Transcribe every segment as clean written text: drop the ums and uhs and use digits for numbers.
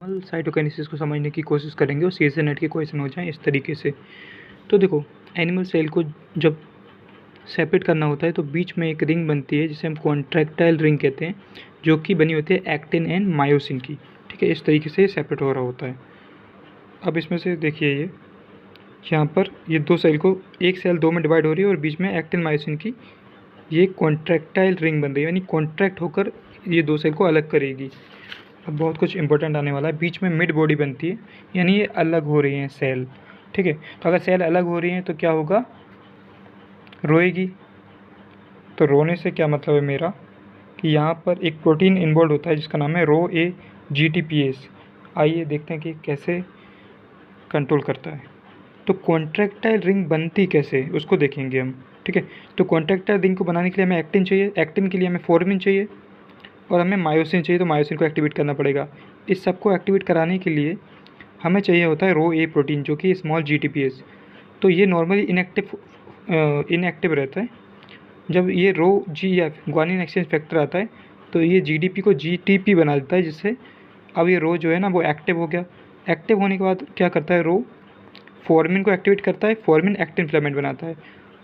Cytokinesis को समझने की कोशिश करेंगे और सीएसए नेट के क्वेश्चन हो जाएं इस तरीके से। तो देखो, एनिमल सेल को जब सेपरेट करना होता है तो बीच में एक रिंग बनती है जिसे हम कॉन्ट्रैक्टाइल रिंग कहते हैं, जो कि बनी होती है एक्टिन एंड मायोसिन की। ठीक है, इस तरीके से सेपरेट हो रहा होता है। अब इसमें से देखिए, ये यहाँ पर ये दो सेल को, एक सेल दो में डिवाइड हो रही है और बीच में एक्टिन मायोसिन की ये कॉन्ट्रैक्टाइल रिंग बन रही है, यानी कॉन्ट्रैक्ट होकर ये दो सेल को अलग करेगी। अब बहुत कुछ इंपॉर्टेंट आने वाला है। बीच में मिड बॉडी बनती है, यानी ये अलग हो रही हैं सेल। ठीक है, तो अगर सेल अलग हो रही हैं तो क्या होगा, रोएगी। तो रोने से क्या मतलब है मेरा कि यहाँ पर एक प्रोटीन इन्वॉल्व होता है जिसका नाम है रो ए GTPase। आइए देखते हैं कि कैसे कंट्रोल करता है। तो कॉन्ट्रैक्टाइल रिंग बनती कैसे, उसको देखेंगे हम। ठीक है, तो कॉन्ट्रैक्टाइल रिंग को बनाने के लिए हमें एक्टिन चाहिए, एक्टिन के लिए हमें फॉर्मिन चाहिए और हमें मायोसिन चाहिए, तो मायोसिन को एक्टिवेट करना पड़ेगा। इस सब को एक्टिवेट कराने के लिए हमें चाहिए होता है रो ए प्रोटीन, जो कि स्मॉल GTPase। तो ये नॉर्मली इनएक्टिव रहता है। जब ये रो GF ग्वानिन एक्सचेंज फैक्टर आता है तो ये GDP को GTP बना देता है, जिससे अब ये रो जो है ना वो एक्टिव हो गया। एक्टिव होने के बाद क्या करता है, रो फॉर्मिन को एक्टिवेट करता है, फॉर्मिन एक्टिन फिलामेंट बनाता है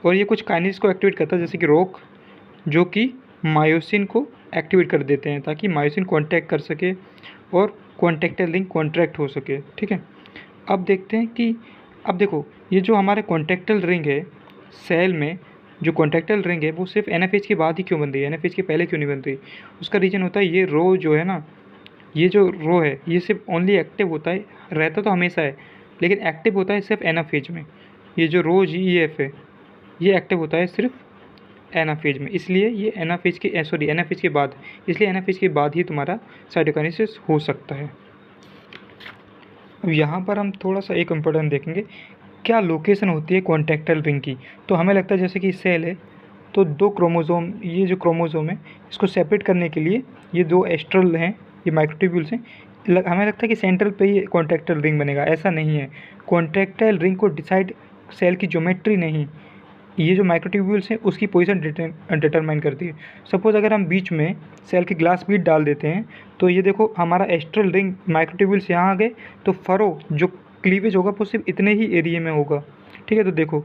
और ये कुछ काइनेज को एक्टिवेट करता है, जैसे कि रोक, जो कि मायोसिन को एक्टिवेट कर देते हैं ताकि मायोसिन कॉन्टैक्ट कर सके और कॉन्ट्रैक्टाइल रिंग कॉन्ट्रैक्ट हो सके। ठीक है, अब देखते हैं कि अब देखो, ये जो हमारे कॉन्ट्रैक्टाइल रिंग है सेल में, जो कॉन्ट्रैक्टाइल रिंग है वो सिर्फ NFH के बाद ही क्यों बन रही है, NFH के पहले क्यों नहीं बन रही। उसका रीज़न होता है ये रो जो है ना, ये जो रो है ये सिर्फ ओनली एक्टिव होता है, रहता तो हमेशा है लेकिन एक्टिव होता है सिर्फ एनाफेज में। ये जो रो GEF है ये एक्टिव होता है सिर्फ एनाफेज में, इसलिए ये एनाफेज के बाद, इसलिए एनाफेज के बाद ही तुम्हारा साइटोकाइनेसिस हो सकता है। अब यहाँ पर हम थोड़ा सा एक इम्पोर्टेंट देखेंगे, क्या लोकेशन होती है कॉन्ट्रैक्टाइल रिंग की। तो हमें लगता है जैसे कि सेल है तो दो क्रोमोसोम, ये जो क्रोमोसोम है इसको सेपरेट करने के लिए ये दो एस्ट्रल हैं, ये माइक्रोट्यूब्यूल्स हैं। हमें लगता है कि सेंट्रल पे ही कॉन्ट्रैक्टाइल रिंग बनेगा, ऐसा नहीं है। कॉन्ट्रैक्टाइल रिंग को डिसाइड सेल की ज्योमेट्री नहीं, ये जो माइक्रोट्यूब्यूल्स हैं उसकी पोजीशन डिटरमाइन करती है। सपोज़ अगर हम बीच में सेल के ग्लास बीड डाल देते हैं तो ये देखो हमारा एस्ट्रल रिंग माइक्रोट्यूब्यूल्स यहाँ आ गए, तो फरो जो क्लीवेज होगा वो सिर्फ इतने ही एरिया में होगा। ठीक है, तो देखो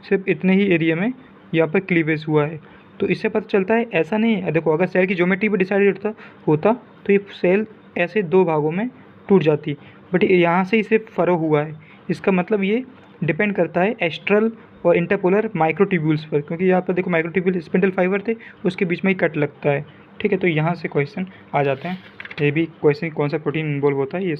सिर्फ इतने ही एरिया में यहाँ पर क्लीवेज हुआ है। तो इससे पता चलता है ऐसा नहीं है। देखो, अगर सेल की ज्योमेट्री पर डिसाइडेड होता तो ये सेल ऐसे दो भागों में टूट जाती, बट यहाँ से ही सिर्फ फरो हुआ है। इसका मतलब ये डिपेंड करता है एस्ट्रल और इंटरपोलर माइक्रोट्यूब्यूल्स पर, क्योंकि यहाँ पर देखो माइक्रोट्यूब्यूल स्पिंडल फाइबर थे, उसके बीच में ही कट लगता है। ठीक है, तो यहाँ से क्वेश्चन आ जाते हैं। ये भी क्वेश्चन कौन सा प्रोटीन इन्वॉल्व होता है ये